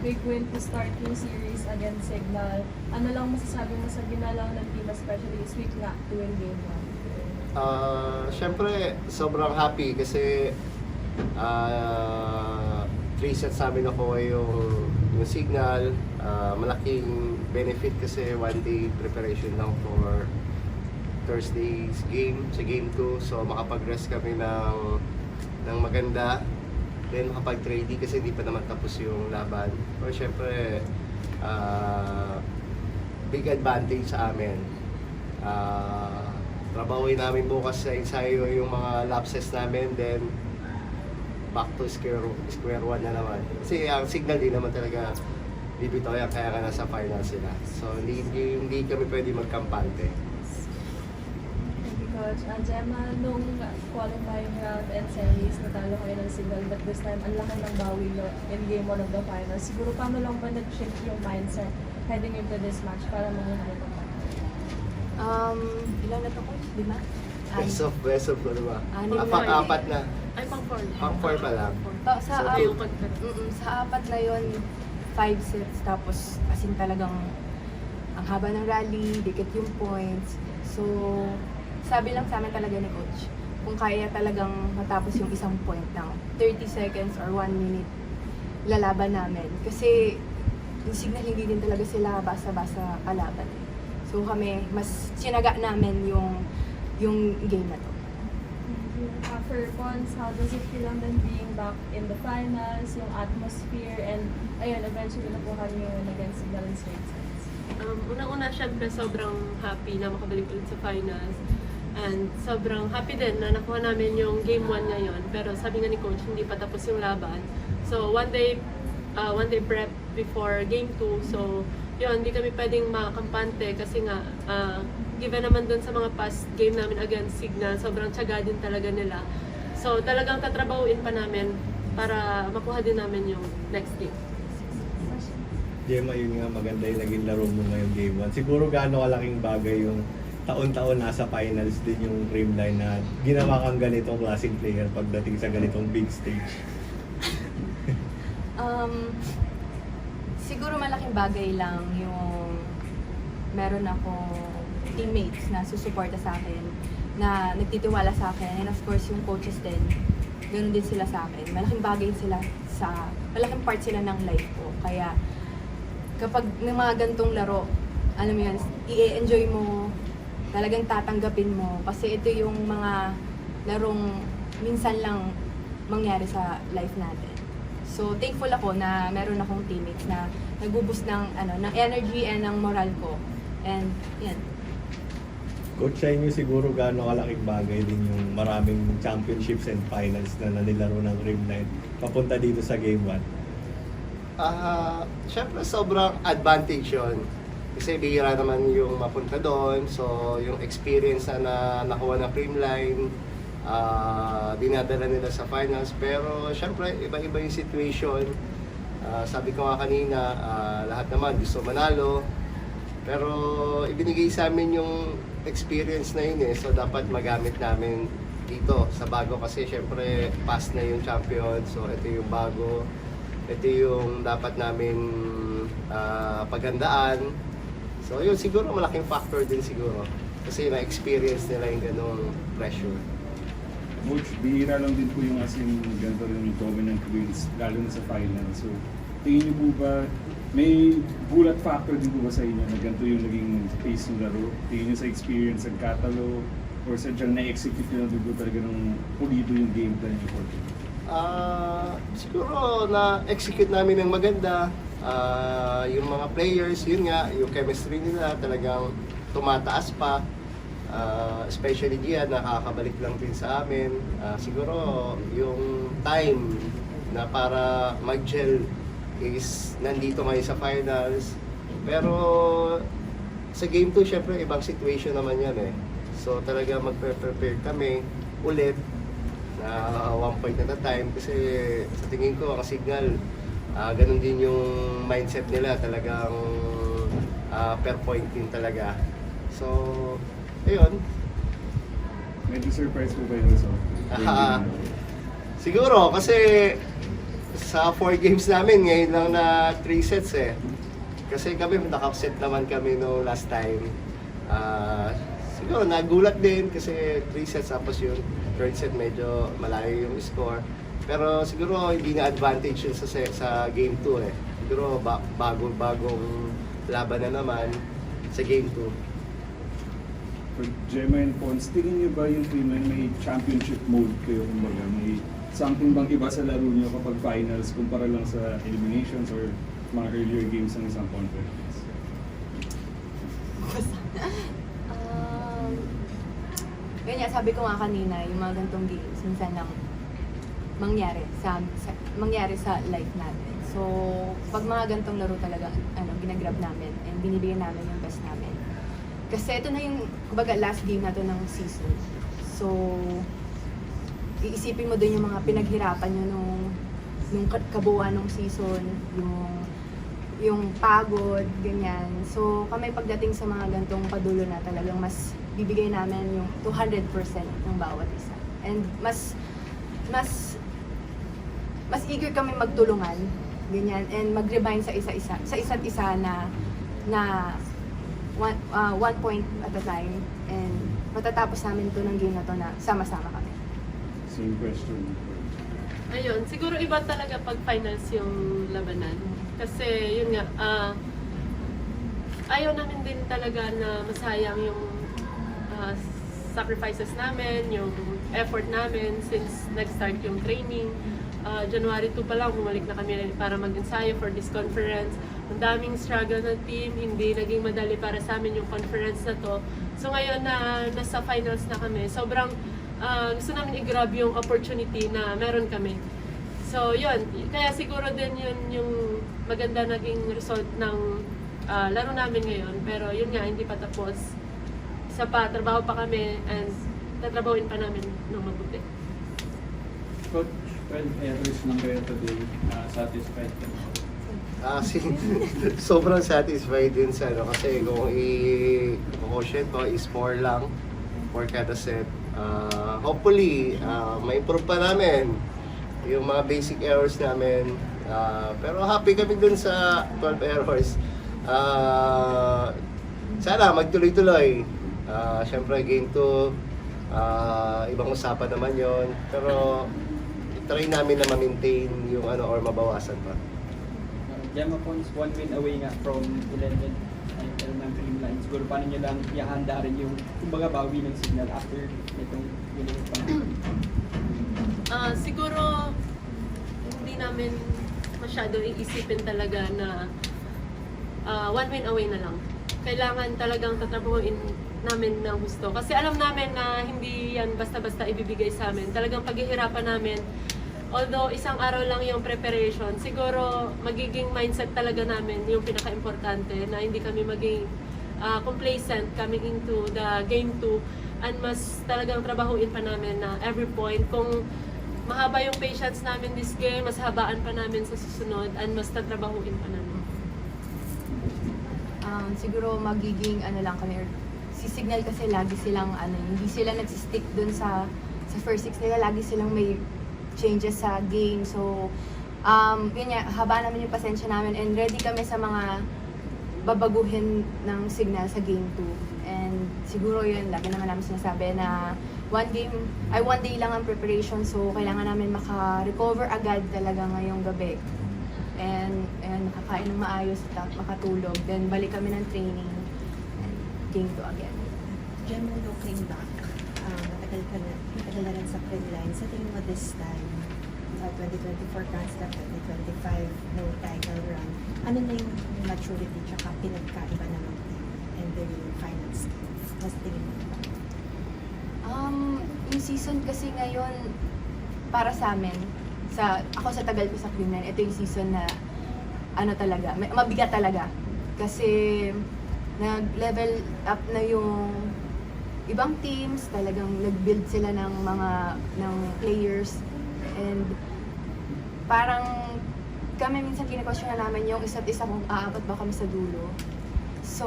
big win to start yung series against Signal. Ano lang masasabi mo sa ginalaw ng team, especially sweep nga to win game 1? Siyempre, sobrang happy kasi 3 sets namin nakuha yung Signal. Malaking benefit kasi 1 day preparation lang for Thursday's game, sa game 2. So makapag-rest kami ng maganda. Then makapag-3D kasi hindi pa naman tapos yung laban. So syempre, big advantage sa amin. Trabahuin namin bukas sa ensayo yung mga lapses namin, then back to square one na naman. Kasi ang Signal din naman talaga bibitaw yan, kaya nga nasa final sila. So hindi kami pwede magkampante. Coach, Gemma, nung qualifying round and series, natalo kayo ng Signal, but this time, ang laki ng bawi nyo in game 1 of the finals. Siguro paano lang ba nag-shift yung mindset heading into this match para manguha ito? Ilan na to, Coach? 5? Best of ko diba? Apat na. Ay, pang-4. Pang-4 pa lang. Sa apat na yun, 5 sets, tapos as in talagang ang haba ng rally, dikit yung points. So, sabi lang sa amin talaga ni Coach, kung kaya talagang matapos yung isang point ng 30 seconds or 1 minute, lalaban namin. Kasi yung Signal hindi din talaga sila basa-basa kalaban. So kami, mas sinaga namin yung game na to. For Pons, how does it feel lang din being back in the finals, yung atmosphere, and ayun, eventually nakuha niyo yun against Signal in straight sets? Unang-una, syempre, sobrang happy na makabalik ulit sa finals. And sobrang happy din na nakuha namin yung game 1 ngayon. Pero sabi nga ni Coach, hindi pa tapos yung laban. So, one day prep before game 2. So, yun, hindi kami pwedeng makakampante kasi nga, given naman dun sa mga past game namin against Signal, sobrang tiyaga din talaga nila. So, talagang tatrabahuin pa namin para makuha din namin yung next game. Gemma, yun nga, maganda yung naging laro mo ngayong game 1. Siguro gaano kalaking bagay yung taon-taon nasa finals din yung Dreamline na ginawa kang ganitong klaseng player pagdating sa ganitong big stage. Siguro malaking bagay lang yung meron akong teammates na susuporta sa akin, na nagtitiwala sa akin, and of course yung coaches din, ganoon din sila sa akin. Malaking bagay sila malaking part sila ng life ko. Kaya kapag may mga gantong laro, alam mo yun, i-enjoy mo, talagang tatanggapin mo. Kasi ito yung mga larong minsan lang mangyari sa life natin. So, thankful ako na meron akong teammates na nag-boost ng energy and ng moral ko. And, yan. Coach, sa inyo siguro gaano kalaking bagay din yung maraming championships and finals na nanilaro ng Dreamline papunta dito sa game 1? Siyempre, sobrang advantage yun. Kasi bihira naman yung mapunta doon. So, yung experience na nakuha ng Dreamline, dinadala nila sa finals. Pero, syempre, iba-iba yung situation. Sabi ko nga kanina, lahat naman gusto manalo. Pero, ibinigay sa amin yung experience na yun eh. So, dapat magamit namin dito sa bago. Kasi, syempre, past na yung champion. So, ito yung bago. Ito yung dapat namin paghandaan. So yun, siguro malaking factor din siguro. Kasi na-experience nila yung ganong pressure. Coach, bihira lang din po yung ganito rin yung dominant wins, lalo na sa final. So, tingin niyo po ba, may bulat factor din po ba sa inyo na ganito yung naging pace ng laro? Tingin niyo sa experience, sa katalo, or sadyang na-execute nyo na din po talaga ng pulido yung game plan niyo for today? Siguro na-execute namin ng maganda. Yung mga players, yun nga, yung chemistry nila talagang tumataas pa. Especially Gian, nakakabalik lang din sa amin. Siguro yung time na para mag-gel is nandito ngayon sa finals. Pero sa game 2, syempre ibang situation naman yan eh. So talaga magpe-prepare kami ulit na 1 point at a time kasi sa tingin ko ang Signal ganun din yung mindset nila, talagang per point din talaga. So, ayun. Medyo surprise po ba yung result? Siguro kasi sa 4 games namin, ngayon lang na 3 sets eh. Kasi kami, naka-set naman kami no last time. Siguro, nagulat din kasi 3 sets tapos yung third set medyo malayo yung score. Pero siguro hindi na advantage yun sa game 2 eh. Siguro bagong laban na naman sa game 2. For Gemma and Pons, tingin niyo ba yung team na may championship mode kayo, kumbaga? May something bang iba sa laro niyo kapag finals kumpara lang sa eliminations or mga earlier games ng isang conference? Ganyan, sabi ko nga kanina, yung mga ganitong games, minsan lang mangyari sa life natin. So, pag mga ganitong laro talaga, ginagrab namin and binibigyan namin yung best namin. Kasi ito na yung, kumbaga, last game na to ng season. So, iisipin mo din yung mga pinaghirapan nyo nung kabuuan ng season, yung pagod, ganyan. So, kami pagdating sa mga gantong padulo na talagang mas bibigay namin yung 200% ng bawat isa. And mas eager kami magtulungan, ganyan, and mag-remind sa isa't isa na one point at a time, and matatapos namin to ng game na to na sama-sama kami. Same question. Ayun, siguro iba talaga pag finals yung labanan. Kasi yun nga, ayaw namin din talaga na masayang yung sacrifices namin, yung effort namin since nag-start yung training. January 2 pa lang, bumalik na kami para mag-ensayo for this conference. Ang daming struggle ng team, hindi naging madali para sa amin yung conference na to. So ngayon na nasa finals na kami, sobrang gusto namin i-grab yung opportunity na meron kami. So yun, kaya siguro din yun yung maganda naging result ng laro namin ngayon. Pero yun nga, hindi pa tapos. Isa pa, trabaho pa kami and tatrabahuin pa namin ng mabuti. Coach, 12 errors lang kayo today. Satisfied ka na? Sobrang satisfied din sa kasi kung i-quotient ko is 4 lang, 4 kada set. Hopefully, ma-improve pa namin yung mga basic errors namin. Pero happy kami dun sa 12 errors. Sana magtuloy-tuloy. Siyempre, game 2, ibang usapan naman yon. Pero try namin na ma-maintain yung or mabawasan pa. Gemma Pons, 1 win away nga from 11 elementary lines. Siguro paano nyo lang ihanda rin yung kumbaga bawi ng signal after itong winning pa? Siguro hindi namin masyado iisipin talaga na 1 win away na lang. Kailangan talagang tatrabahuin namin ng gusto. Kasi alam namin na hindi yan basta-basta ibibigay sa amin. Talagang paghihirapan namin. Although isang araw lang yung preparation, siguro magiging mindset talaga namin yung pinaka-importante na hindi kami maging complacent coming into the game 2 and mas talagang trabahuin pa namin na every point. Kung mahaba yung patience namin this game, mas habaan pa namin sa susunod and mas tatrabahuin pa namin. Siguro magiging lang kami, si Signal kasi lagi silang hindi sila nagsistick dun sa first 6 nila, lagi silang may changes sa game. So, yun nga, haba namin yung pasensya namin and ready kami sa mga babaguhin ng Signal sa game 2. And siguro yun, lagi naman namin sinasabi na one day lang ang preparation, so kailangan namin maka-recover agad talaga ngayong gabi. And makakain ng maayos at makatulog. Then balik kami ng training and game 2 again. Gemma, looking back, matagal na rin sa Prem line. Sa tingin mo this time, 2024 Grand Slam, 2025 no title run, ano na yung maturity tsaka pinagkaiba ng team and their finals game? Mas tingin mo ba? Yung season kasi ngayon, para sa amin, ako sa tagal ko sa Prem line, ito yung season na talaga, mabigat talaga. Kasi nag-level up na yung ibang teams, talagang nag-build sila ng players, and parang kami minsan kine-question na namin yung isa't isa kung aabot ba kami sa dulo. So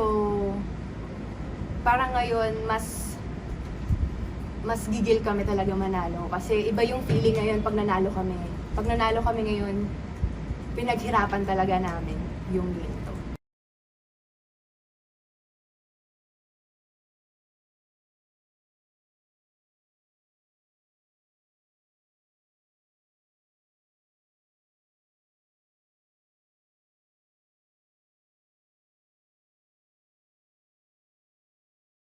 parang ngayon mas gigil kami talaga manalo kasi iba yung feeling ngayon pag nanalo kami. Pag nanalo kami ngayon, pinaghirapan talaga namin yung game to.